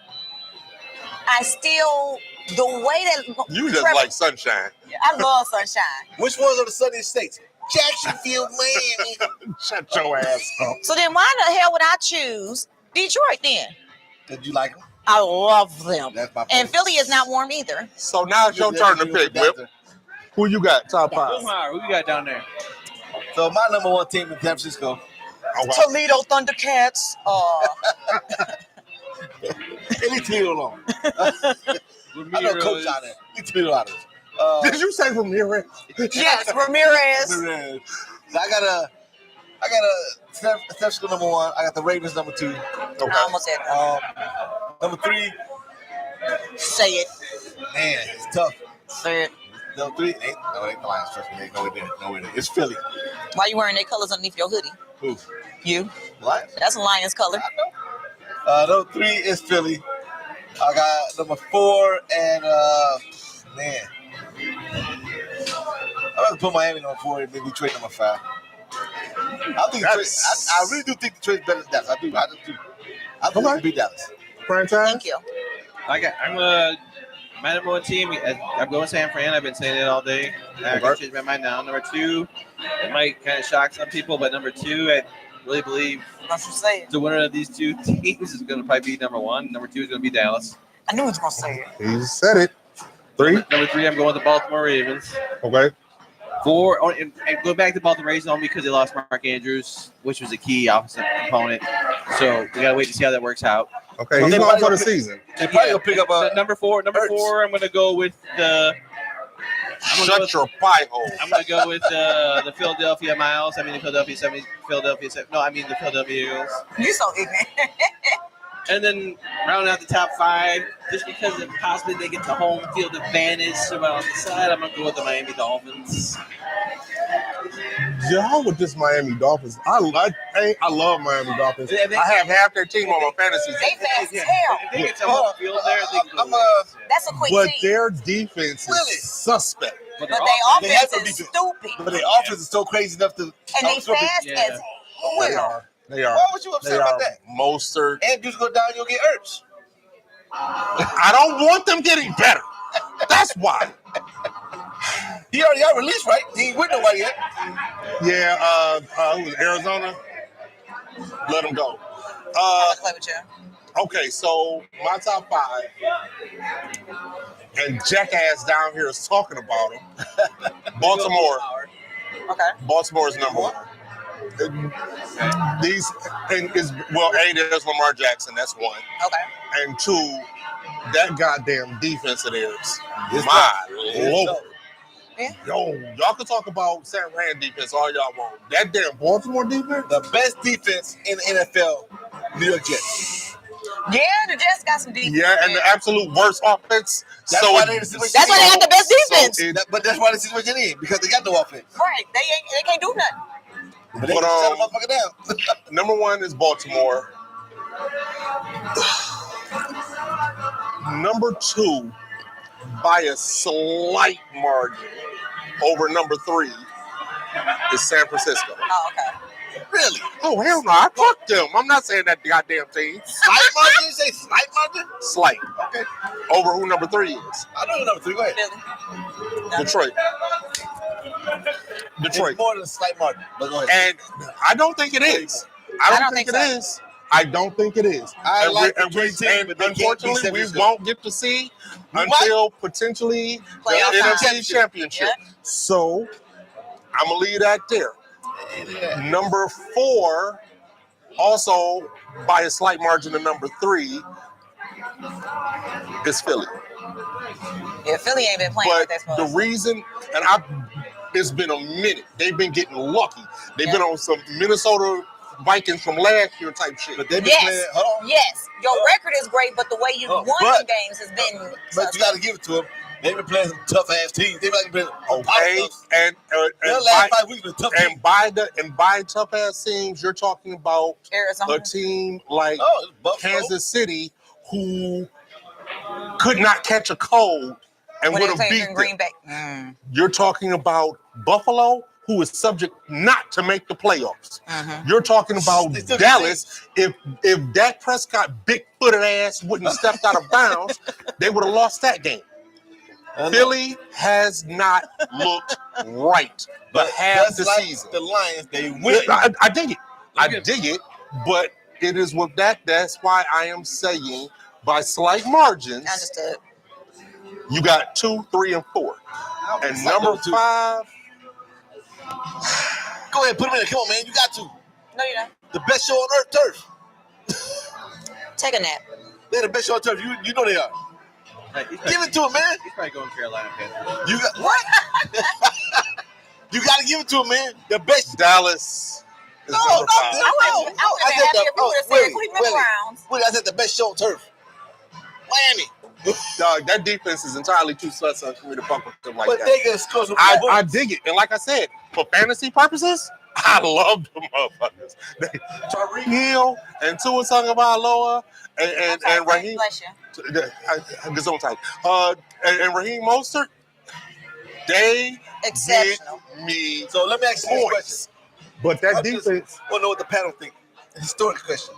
I still the way that You just Trevor- like sunshine. I love sunshine. Which ones are the sunniest states? Jacksonville, Miami. Shut your ass up. So then, why the hell would I choose Detroit then? Did you like them? I love them. That's my And point. Philly is not warm either. So now it's your turn to pick, Whip. Who you got? Top 5. Who we got down there? So my number 1 team in San Francisco. Okay. Toledo Thundercats. Leave Toledo alone. I know Coach out there. Leave Toledo out of it. Did you say Ramirez? Yes, Ramirez. So I got a San Francisco number 1. I got the Ravens number 2. I almost said that. Number 3. Say it. Man, it's tough. Say it. Number 3. Ain't the Lions. Trust me. No, it didn't. It's Philly. Why you wearing their colors underneath your hoodie? Who? You. Lions. That's a Lions color. Number 3 is Philly. I got number 4 and man. I'm gonna put Miami number 4 and then Detroit number 5. I think Detroit, I really do think Detroit's better than Dallas. I do. I just do. I think they can beat Dallas. Franchise? Thank you. My number 1 team. I'm going San Fran. I've been saying it all day. I can change my mind now. Number 2, it might kind of shock some people, but number 2, I really believe That's what you say. the winner of these 2 teams is going to probably be number 1. Number 2 is going to be Dallas. I knew he was gonna say it. He said it. 3? Number 3, I'm going with the Baltimore Ravens. Okay. 4, and go back to Baltimore Ravens only because they lost Mark Andrews, which was a key offensive component. So we gotta wait to see how that works out. Okay, he's going for the season. They probably gonna pick up number 4. Number 4, I'm gonna go with the. Shut your pie hole. I'm gonna go with the Philadelphia Miles. I mean the Philadelphia 70. The Philadelphia Eagles. You so ignorant. And then rounding out the top 5, just because possibly they get the home field advantage around the side, I'm gonna go with the Miami Dolphins. Y'all with this Miami Dolphins. I love Miami Dolphins. I have half their team on my fantasy They team. fast as hell. If they get some home field there, they can go That's a quick But team. their defense is suspect. But their their they have offense no is defense. stupid. But their offense is so crazy enough to. And they fast Yeah. as They hell. are. They are. Why would you They upset about are that? Mostert. And just go down, you'll get hurt. I don't want them getting better. That's why. He already got released, right? He ain't with nobody yet. Yeah, who was Arizona? Let him go. I'll play with you. Okay, so my top 5, and Jackass down here is talking about him. Baltimore. Okay. Baltimore is number 1. These and is well, A, there's Lamar Jackson, that's one. Okay. And two, that goddamn defense of theirs. It's My tough. It's Lord. tough. Yeah. Yo, y'all can talk about San Fran defense all y'all want. That damn Baltimore defense? The best defense in the NFL, New York Jets. Yeah, the Jets got some defense. Yeah, and the absolute worst offense. That's why they got the best defense. But that's why the situation is because they got no offense. Right. They can't do nothing. But they can shut the motherfucker down. Number one is Baltimore. Number two, by a slight margin, over number three, is San Francisco. Oh, okay. Really? Oh, hell no. I fucked them. I'm not saying that goddamn team. Slight margin? You say slight margin? Slight. Okay. Over who number three is. I know number three. Go ahead. Philly. Detroit. It's more than a slight margin. But go ahead. And I don't think it is. I don't think it is. I don't think it is. I and like and the Detroit team, but they can't beat unfortunately, San we Francisco. won't get to see until potentially Playoff the time. NFC Championship. Yeah. So I'm gonna leave that there. Yeah. Number four, also by a slight margin of number three, is Philly. Yeah, Philly ain't been playing But like that supposed the to. reason, it's been a minute. They've been getting lucky. They've Yeah. been on some Minnesota Vikings from last year type shit. But they've been Yes. playing. Hold on. Yes, your record is great, but the way you won but- the games has been. But you got to give it to them. They've been playing some tough ass teams. They've been Okay, and their last 5 weeks been tough teams. and by tough ass teams, you're talking about Arizona. a team like Oh, it's Buffalo. Kansas City who could not catch a cold and when would they have played beat in them. Green Bay. You're talking about Buffalo, who is subject not to make the playoffs. Mhm. You're talking about They still Dallas. If Dak Prescott big-footed ass wouldn't have stepped out of bounds, they would have lost that game. Philly has not looked right But half just the like season. the Lions, they win. I dig it. I dig it, but it is with that. That's why I am saying by slight margins, Understood. you got 2, 3, and 4. And It's like number number two. 5, Go ahead, put them in there. Come on, man. You got to. No, you're not. The best show on earth, turf. Take a nap. They're the best show on turf. You know they are. Like, he's Give it to them, man. He's probably going Carolina Panthers. You got what? You got to give it to them, man. The best. Dallas is No, number no, 5. no. I would have been happy if you would have said Cleveland Willie. Browns. Wait, I said the best show on turf. Miami. Dog, that defense is entirely too suspect for me to fuck with them like But that. they can score some I points. dig it. And like I said, for fantasy purposes, I love them motherfuckers. Tyreek Hill and Tua Tagovailoa and Raheem. Bless you. I'm just on tight. And Raheem Mostert, they Exceptional. get me So let me ask you this question. points. But that I just defense, want to know what the panel think. Historic question.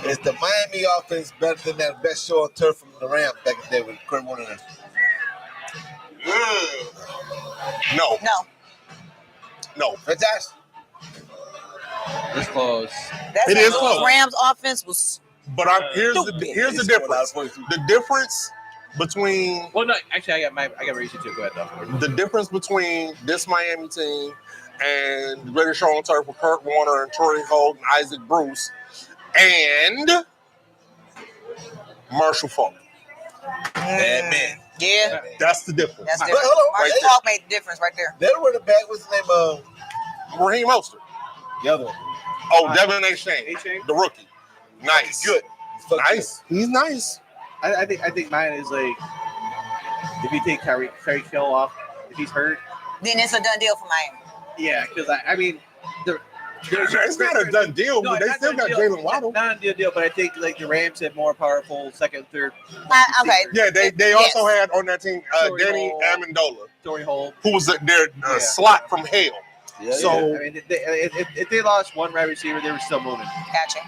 Is the Miami offense better than that best show on turf from the Rams back in the day with Kurt Warner? no. No. Fantastic. It's close. That's It how is those close. Rams offense was. But here's the Stupid. difference. They scored a lot of points, too. The difference between Well, no, actually, I got my reason to go ahead though. the difference between this Miami team and the British on turf with Kurt Warner and Torrey Holt and Isaac Bruce and Marshall Faulk. Bad man. Yeah, That's the difference. that's But different. hold on, Marshall right Faulk made the difference right there. That running back, what's his name? Raheem Mostert. The other one. Oh, Devin A. Shane, A-Chain? the rookie. Nice. Good. He's fucking Nice. He's nice. I think mine is like if you take Tyreek Hill off, if he's hurt, Then it's a done deal for Miami. yeah, because I mean, It's not a done deal, but they still got Jalen Waddle. Not a done deal, but I think like the Rams have more powerful second, third. Okay. Yeah, they Yes. also had on that team Torrey Danny Holt. Amendola, Torrey Holt. who was their Yeah. slot from hell. Yeah, So- I mean, if they lost one wide receiver, they were still moving. Gotcha.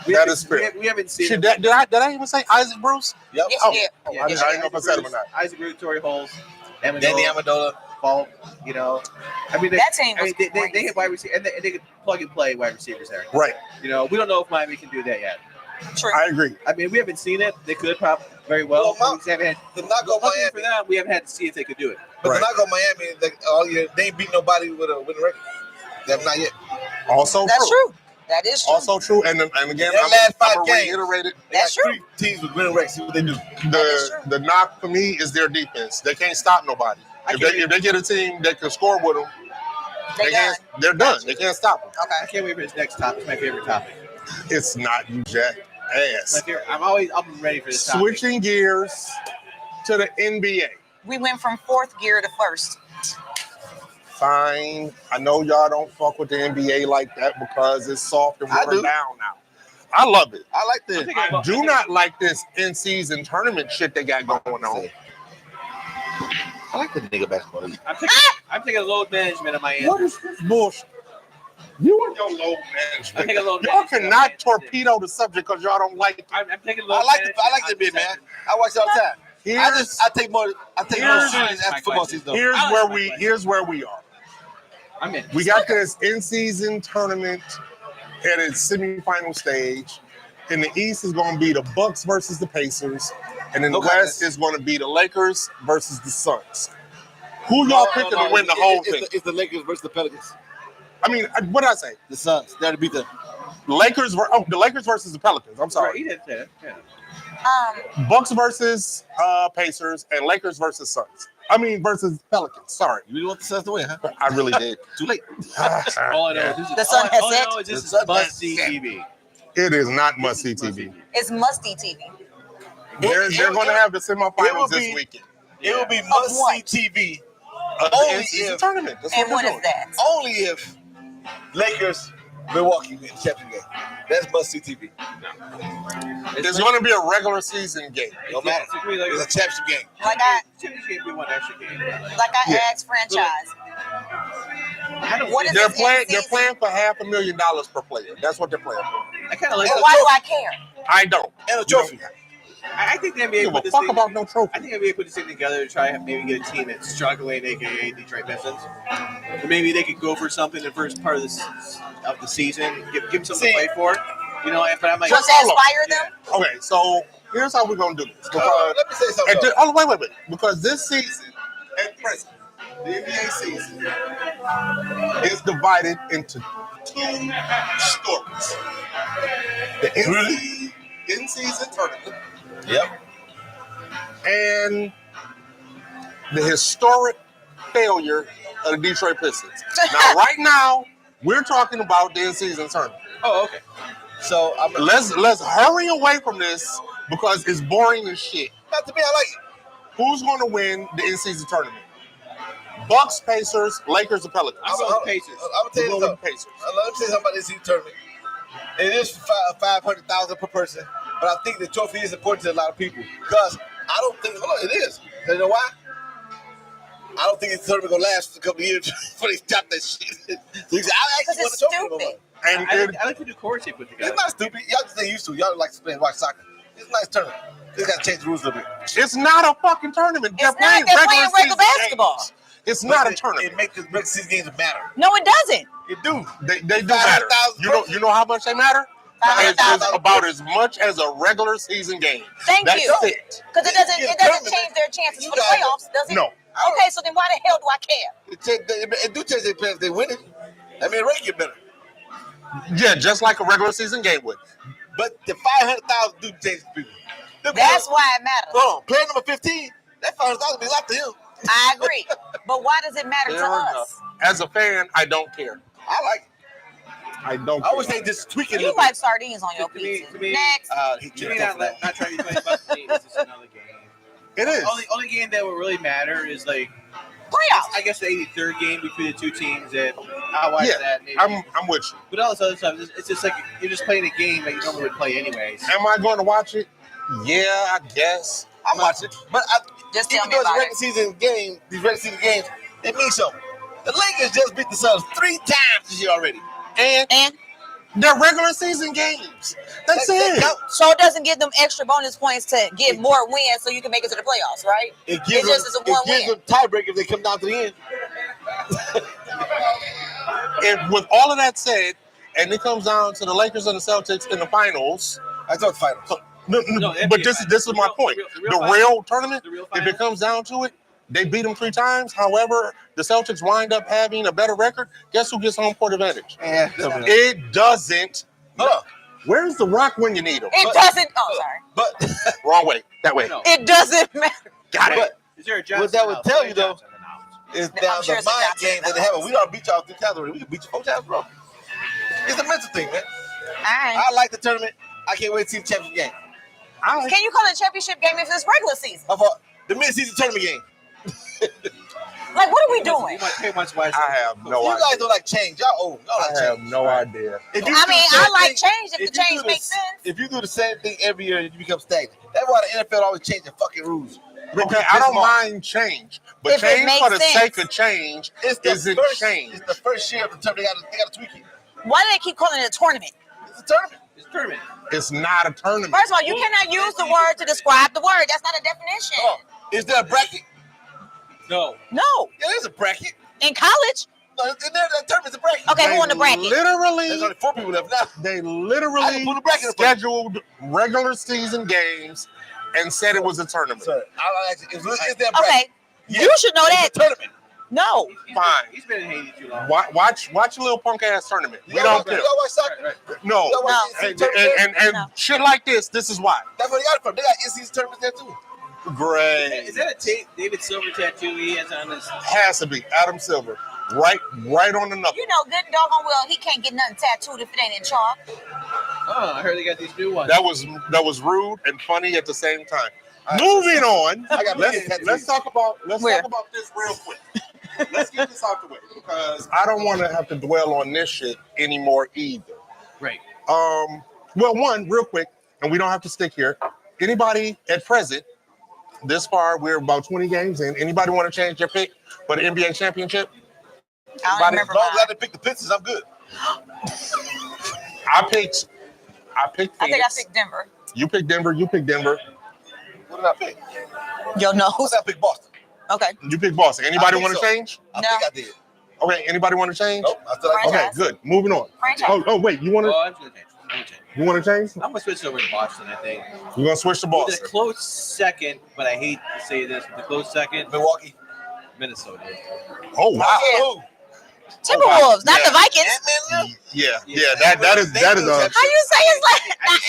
That is fair. We haven't seen. Shit, did I even say Isaac Bruce? Yep. Yes, Oh. yeah. Yeah, I didn't know if I said him or not. Isaac Bruce, Torrey Holt, Danny Amendola, Amendola. Paul. You know, I mean, That team was they crazy. hit wide receiver and they could plug and play wide receivers there. Right. You know, we don't know if Miami can do that yet. True. I agree. I mean, we haven't seen it. They could probably very well. Well, We just haven't had. The knock on Luckily for Miami. them, we haven't had to see if they could do it. But Right. the knock on Miami, like, all year, they ain't beat nobody with a winning record. They have not yet. Also That's true. That is true. Also true. And again, That last I'm 5 games, reiterated. That's true. 3 teams with winning records. See what they do. The knock for me is their defense. They can't stop nobody. If they get a team that can score with them, they're done. They can't stop them. Okay. I can't wait for this next topic. It's my favorite topic. It's not you, Jack. Ass. I'm ready for this topic. Switching gears to the NBA. We went from 4th gear to 1st. Fine. I know y'all don't fuck with the NBA like that because it's soft and watered down now. I love it. I like this. I do not like this in-season tournament shit they got going on. I like the nigga basketball. I'm taking load management on my end. What is this bullshit? You and your load management. I'm taking load Y'all management. cannot torpedo the subject because y'all don't like it. I'm taking load I like management. the bit, man. I watch it all the time. I take more serious after football season. Here's where we are. I'm in. We got this in-season tournament at its semifinal stage. In the East is going to be the Bucks versus the Pacers, and in the West is going to be the Lakers versus the Suns. Who y'all picking to win the whole thing? It's the Lakers versus the Pelicans. I mean, what did I say? The Suns. They had to beat them. The Lakers versus the Pelicans. I'm sorry. Right, he didn't say that. Yeah. Bucks versus Pacers and Lakers versus Suns. Versus Pelicans. Sorry. You really want the Suns to win, huh? I really did. Too late. All I know is The Sun has all I know is The this Sun is must-see has TV. It is not must-see TV. It's musty TV. They're going to have the semifinals this weekend. It will be what? must-see TV Only in tournament. That's And what what they're is doing. that? only if Lakers, Milwaukee win the championship game. That's must-see TV. It's going to be a regular season game. No matter. It's a championship game. Like I Championship game, one extra game. asked franchise. What is They're this playing in-season? for $500,000 per player. That's what they're playing for. I kind of like But that. why do I care? I don't. And a trophy. I think the I NBA give put a this fuck thing. about no trophy. I think NBA put this thing together to try to maybe get a team that's struggling, aka Detroit Pistons. Or maybe they could go for something in the first part of the season, give them something to play for. You know, but I'm like, Does that inspire them? Okay, so here's how we're going to do this. Let me say something. Wait. Because this season, at present, the NBA season is divided into 2 stories. The in-season tournament. Yep. And the historic failure of the Detroit Pistons. Now, right now, we're talking about the in-season tournament. oh, okay. So Let's hurry away from this because it's boring as shit. not to me, I like it. Who's going to win the in-season tournament? Bucks, Pacers, Lakers, or Pelicans? I'm going with Pacers. I'm gonna tell you We're going something. with Pacers. Let me say something about this season tournament. It is $500,000 per person, but I think the trophy is important to a lot of people because I don't think. Hold on, it is. You know why? I don't think this tournament gonna last for a couple of years before they stop that shit. So I actually want the trophy. stupid. And I like to do court tape with the guys. It's not stupid. Y'all just ain't used to. Y'all like to play and watch soccer. It's a nice tournament. They gotta change the rules a little bit. it's not a fucking tournament. It's not. They're playing regular basketball. games. It's not a It tournament. makes the regular season games matter. No, it doesn't. It do. They do matter. 500,000 You know how much they matter? It's 500,000. about as much as a regular season game. Thank That's you. it. Because it doesn't change their chances for the playoffs, does it? No. Okay, so then why the hell do I care? It do change their plans if they win it. I mean, the rate get better. Yeah, just like a regular season game would. But the 500,000 do change people. That's why it matters. Hold on, player number 15, that 500,000 be a lot to him. I agree. But why does it matter to Fair us? enough. As a fan, I don't care. I like it. I don't I care. wish they just tweak it a You little like bit. sardines on your To me- pizza. to me- Next. He You may checked not that. try to be playing about the It's just another game. It is. Only game that will really matter is like Playoffs. I guess the 83rd game between the two teams that I watch Yeah, that. Maybe. I'm with you. But all this other stuff, it's just like you're just playing a game that you normally would play anyways. Am I going to watch it? Yeah, I guess. I'm watching. But Just tell even me though it's a about regular it. season game, these regular season games, it means something. The Lakers just beat the Suns 3 times this year already. And They're regular season games. That's That it. counts. so it doesn't give them extra bonus points to get more wins so you can make it to the playoffs, right? It gives It just is a them, one it gives win. them tiebreaker if they come down to the end. And with all of that said, and it comes down to the Lakers and the Celtics in the finals. I thought finals. No, No, but NBA this is my finals. point. The real The finals. real tournament, The real if it finals. comes down to it, They beat them 3 times. However, the Celtics wind up having a better record. Guess who gets home court advantage? It doesn't. Where's the rock when you need him? It doesn't. Oh, sorry. But Wrong way. That way. No. It doesn't matter. Got it. But Is there a what Johnson that would house? tell Clay you though Johnson in the house. is I'm down sure the it's a mind Johnson game that they have. We don't beat y'all 3 times already. We can beat you 4 times, bro. It's a mental thing, man. All right. I like the tournament. I can't wait to see the championship game. Can you call it a championship game if it's regular season? How about the mid-season tournament game? Like, what are we doing? You might pay much wise. I have no You idea. guys don't like change. Y'all old. Y'all I like have change. no idea. If you I do mean, the I same like thing- change if the you do change makes sense. If you do the same thing every year, you become stagnant. That's why the NFL always changing fucking rules. Okay, I don't mind change, but If it change makes for the sense. sake of change isn't change. It's the first year of the tournament. They got to tweak it. Why do they keep calling it a tournament? It's a tournament. It's a tournament. It's not a tournament. First of all, you cannot use the word to describe the word. That's not a definition. Oh, is there a bracket? No. No. Yeah, there's a bracket. In college? No, in there, that tournament's a bracket. Okay, who won the bracket? There's Literally, only 4 people left now. they I literally can put a bracket in front. scheduled regular season games and said it was a tournament. Sorry, I actually, is there a bracket? Okay. Yeah. You should know that. It's a tournament. No. Fine. He's been in Haiti too long. Watch a little punk ass tournament. We don't care. You all watch soccer? Right. No. You all watch No. NCAA tournaments? And No. shit like this is why. That's where they got it from. They got NCAA tournaments there too. Great. Is that a David Silver tattoo he has on his? Has to be Adam Silver. Right on the knuckle. You know good and doggone well he can't get nothing tattooed if it ain't in chalk. Oh, I heard they got these new ones. That was rude and funny at the same time. Moving on. I got Let's talk about this real quick. Let's get this out the way because I don't want to have to dwell on this shit anymore either. Right. Well, one real quick, and we don't have to stick here. Anybody at present, this far, we're about 20 games in. Anybody want to change their pick for the NBA championship? I don't remember As long as I mine. didn't pick the Pistons, I'm good. I picked I think I Phoenix. picked Denver. You picked Denver. You picked Denver. What did I pick? Your I nose. think I picked Boston. Okay. You picked Boston. Anybody think want to so. change? I No. think I did. Okay. Anybody want to change? Nope. I still like Franchise. Okay. Good. Moving on. Franchise. Oh wait. You want Oh, to? I'm gonna change. You want to change? I'm gonna switch over to Boston. I think. You're gonna switch to With a Boston. close second, but I hate to say this. With a close second, Milwaukee. Minnesota. Oh wow. Who? Timberwolves, not Yeah. the Vikings. Ant-Man? Yeah. That is How you say it's like not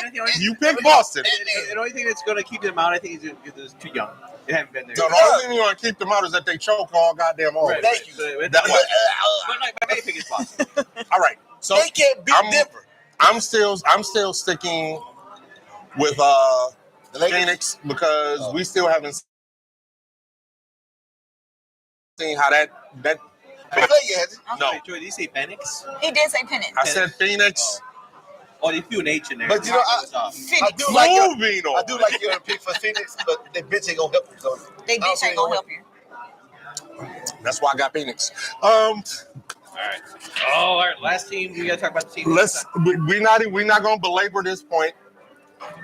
Ant-Man? You picked Boston. The only thing that's going to keep them out, I think, is it's too young. They haven't been there. So the only thing you're gonna keep them out is that they choke all goddamn over. Right, Thank right. you. So, but That- my main pick is Boston. All right. So They can't beat I'm- Denver. I'm still sticking with The Lakers. Phoenix because we still haven't seen how that They play you, has it? No. Wait, Joy, did you say Phoenix? He did say Penix. I said Phoenix. Oh, they threw an H in there. But you know, I Phoenix. do like your, Moving I on. do like your pick for Phoenix, but that bitch ain't gonna help you. So They bitch ain't gonna help you. That's why I got Phoenix. All right. Oh, all right. Last team. We got to talk about the team. We're not gonna belabor this point.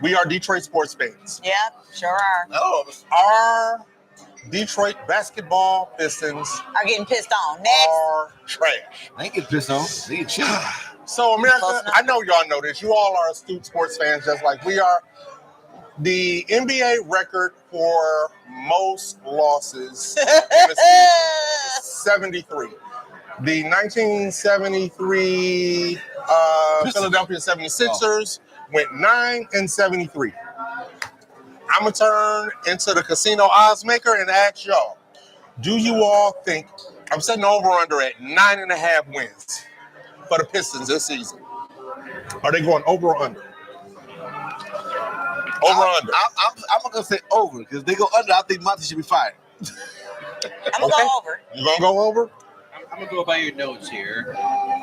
We are Detroit sports fans. Yeah, sure are. no, Our Detroit basketball Pistons Are getting pissed on. Next. are trash. I ain't get pissed on. They get chill. So, America, Close enough. I know y'all know this. You all are astute sports fans just like we are. The NBA record for most losses in a season is 73. The 1973 Philadelphia 76ers went 9-73. I'm going to turn into the casino odds maker and ask y'all, do you all think, I'm setting over under at 9.5 wins for the Pistons this season? Are they going over or under? Over or under? I'm gonna say over because they go under. I think Monty should be fired. I'm gonna Okay. go over. You gonna go over? I'm going to go by your notes here.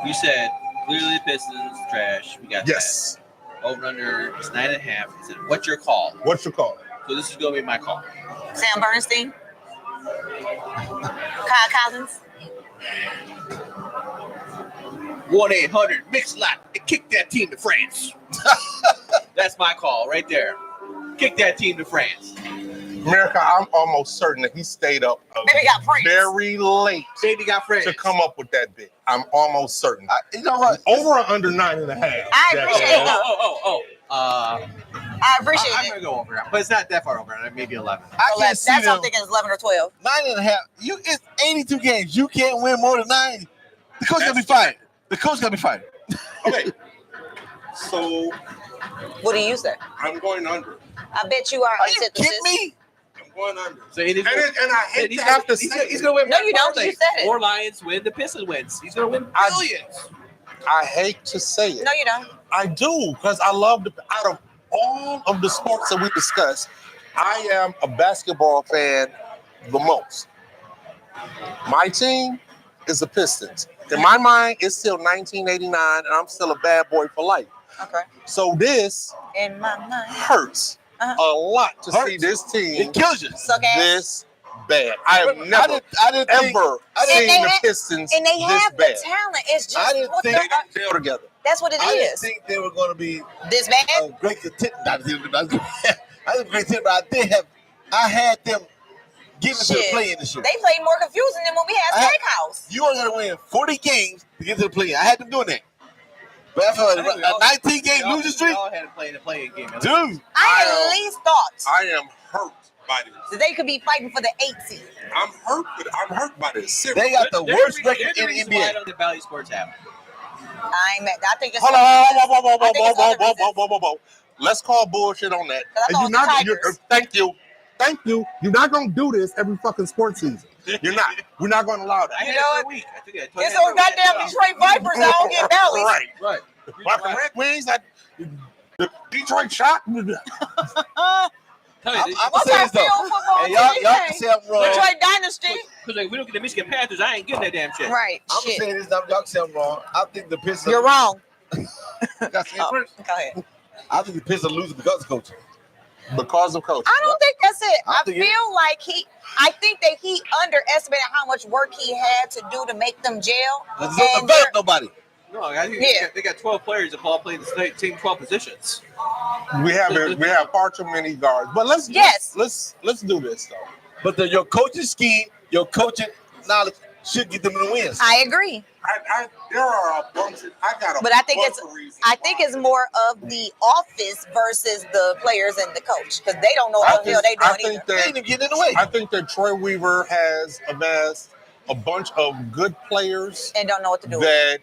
You said clearly the Pistons trash. We got Yes. that. Over under is 9.5. He said, what's your call? What's your call? So this is going to be my call. Sam Bernstein. Kyle Cousins. 1-800-MIX-LOT and kick that team to France. That's my call right there. Kick that team to France. America, I'm almost certain that he stayed up Baby got Prince. very late Baby got France. to come up with that bit. I'm almost certain. You know what? Over or under 9.5? I appreciate it. Oh. I appreciate I'm it. gonna go over, but it's not that far over. Maybe 11. I can't see That's what I'm them thinking is 11 or 12. 9.5. It's 82 games. You can't win more than 9. The coach gotta be fired. The coach gotta be fired. Okay. So What do you say? I'm going under. I bet you are. Are you kidding me? I'm going under. So it is, And I hate to have to say he's gonna win. No, you don't. You said it. 4 Lions win. The Pistons wins. He's gonna win billions. I hate to say it. No, you don't. I do, because I love out of all of the sports that we discuss, I am a basketball fan the most. My team is the Pistons. In my mind, it's still 1989, and I'm still a bad boy for life. Okay. So this In my mind. hurts a lot to see this team It kills you. Suck ass. this bad. I have never I didn't think, ever And they seen the have- Pistons And they this have bad. the talent. It's just I didn't what think- They didn't gel together. that's what it I didn't is. think they were going to be This bad? a great contender. I didn't great contender, but I had them getting into the Shit. play in this year. They played more confusing than when we had I had- Steakhouse. You only got to win 40 games to get to the play. I had them doing that. But after I think we all- a 19-game we all- losing streak, We all had to play in the playing game. dude, I at least thought I am hurt by this. that they could be fighting for the 8th seed. I'm hurt by this. they got the They're worst the record reason in the why I NBA. don't think Valley Sports have. I ain't mad. I think it's Hold on, I think it's other reasons. whoa. Let's call bullshit on that. 'Cause I thought it was the Tigers. Thank you. You're not gonna do this every fucking sports season. You're not. We're not gonna allow I that. had You it know for what? a week. I think I told It's you those that goddamn Detroit Vipers that don't get bellies. Right. Right. Fucking Red Wings. The Detroit shot. Tell you, I'm What's saying our this though. field football Hey, team? y'all can say I'm wrong. Detroit Dynasty. because like, we don't get the Michigan Panthers. I ain't getting that damn shit. Right. I'm Shit. saying this. Y'all can say I'm wrong. I think the Pistons. You're wrong. Gotta say it Oh, first. go ahead. I think the Pistons are losing because of coaching. Because of coaching. I don't think that's it. I I think feel like I think that he underestimated how much work he had to do to make them gel. They don't develop nobody. No, I think Yeah. they got 12 players that all play the same 12 positions. We have far too many guards. But let's do this though. But your coaching scheme, your coaching knowledge should get them in the wins. I agree. There are a bunch of But I think it's more of the office versus the players and the coach because they don't know what the hell they doing either. They ain't even getting in the way. I think that Troy Weaver has amassed a bunch of good players And don't know what to do. that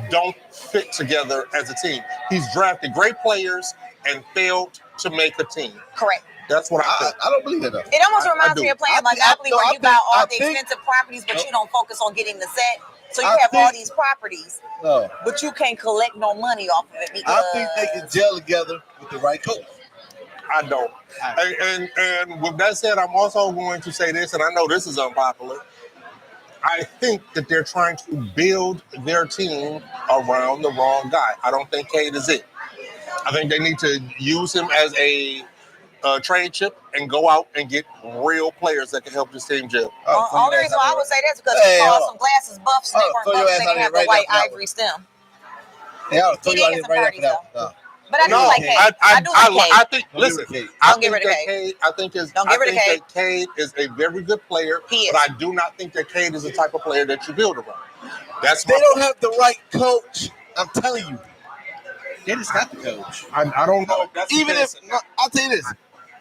don't fit together as a team. He's drafted great players and failed to make a team. Correct. That's what I I think. don't believe that though. It almost I reminds do. me of playing I think- Monopoly I where you think- got all I the think- expensive properties, but you don't focus on getting the set. So you I have all think- these properties, No. but you can't collect no money off of it because I think they can gel together with the right coach. I don't. And with that said, I'm also going to say this, and I know this is unpopular. I think that they're trying to build their team around the wrong guy. I don't think Cade is it. I think they need to use him as a trade chip and go out and get real players that can help this team gel. all the reason why I would say that's because Hey, he hold called on. some glasses buffs and they Hold on, weren't throw your buffs. ass They out didn't have here the right white now for that ivory stem. Yeah, I'll throw He you out did here get right some after that. parties, No. But I do like Cade. I do like Cade. I think. Don't Listen, give it to Cade. I Don't give think it to that Cade. I think is. Don't give I it to think Cade. that Cade is a very good player, He is. but I do not think that Cade is the type of player that you build around. That's They my don't have the right coach. I'm telling you. They just got the coach. I don't know. Even if I'll tell you this,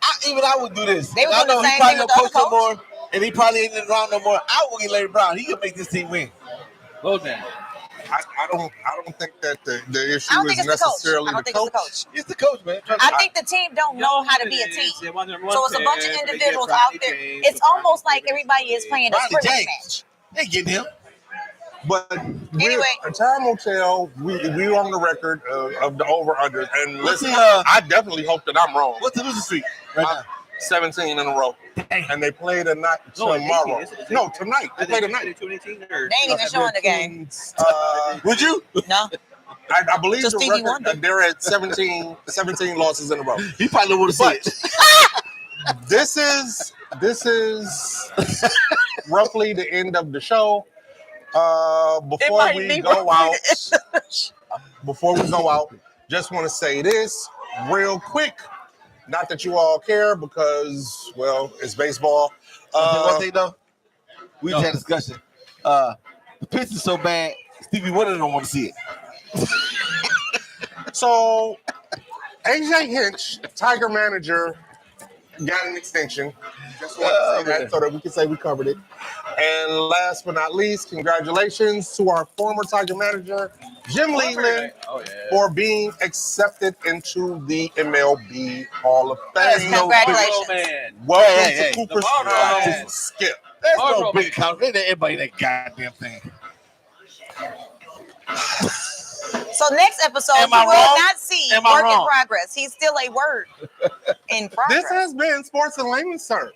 I would do this. They And were I doing the know he same probably thing with don't the coach no other more, and he probably ain't around no more. I would get Larry Brown. He could make this team win. Load man. I don't think that the issue I don't think is it's the coach. necessarily I don't the think it's coach. the coach. It's the coach, man. I think the team don't know how to be a team. So it's a bunch of individuals out there. It's almost like everybody is playing a Ronnie scrimmage James. match. They getting him. But Anyway. time will tell. We're on the record of the over-unders. And What's listen, the, I definitely hope that I'm wrong. What's the losing streak right now? 17 in a row. And they play tonight tomorrow. No, tonight. They play tonight. They ain't even showing the game. Would you? No. I believe So the Stevie record, Wonder. they're at 17 losses in a row. He probably don't want to see But it. this is roughly the end of the show. Before might we be go roughly out, just want to say this real quick. Not that you all care because, well, it's baseball. One thing though, we just had a discussion. The pitch is so bad, Stevie Wonder don't want to see it. So, AJ Hinch, Tiger manager, got an extension. Just want to say that so that we can say we covered it. And last but not least, congratulations to our former Tiger manager, Jim Layman, for being accepted into the MLB Hall of Fame. Congratulations. Welcome to Cooper Skip. There's no big count. Everybody that goddamn thing. So next episode, you will not see work in progress. He's still a word in progress. This has been Sports in Layman's Terms.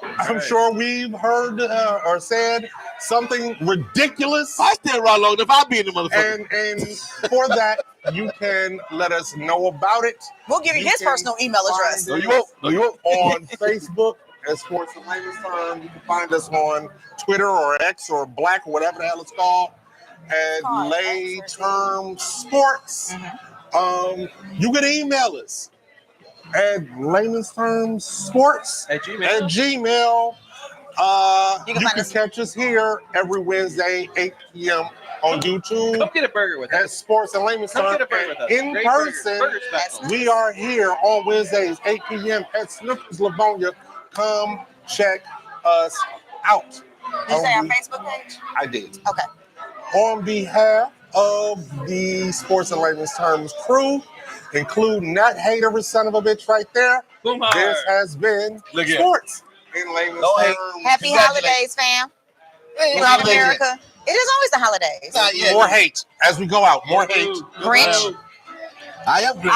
I'm sure we've heard or said something ridiculous. I still run long if I be in the motherfucker. And for that, you can let us know about it. We'll give you his personal email address. No, you won't. On Facebook at Sports in Layman's Terms. You can find us on Twitter or X or Black or whatever the hell it's called at Lay Term Sports. You can email us at Layman's Terms Sports at Gmail. You can catch us here every Wednesday, 8 p.m. on YouTube. Come get a burger with us. At Sports and Layman's Terms. In person, we are here on Wednesdays, 8 p.m. at Sniffers Livonia. Come check us out. Did you say our Facebook page? I did. Okay. On behalf of the Sports and Layman's Terms crew, including that hater son of a bitch right there, this has been Sports in Layman's Terms. Happy holidays, fam. Happy America. It is always the holidays. More hate as we go out. More hate. Grinch. I am Grinch.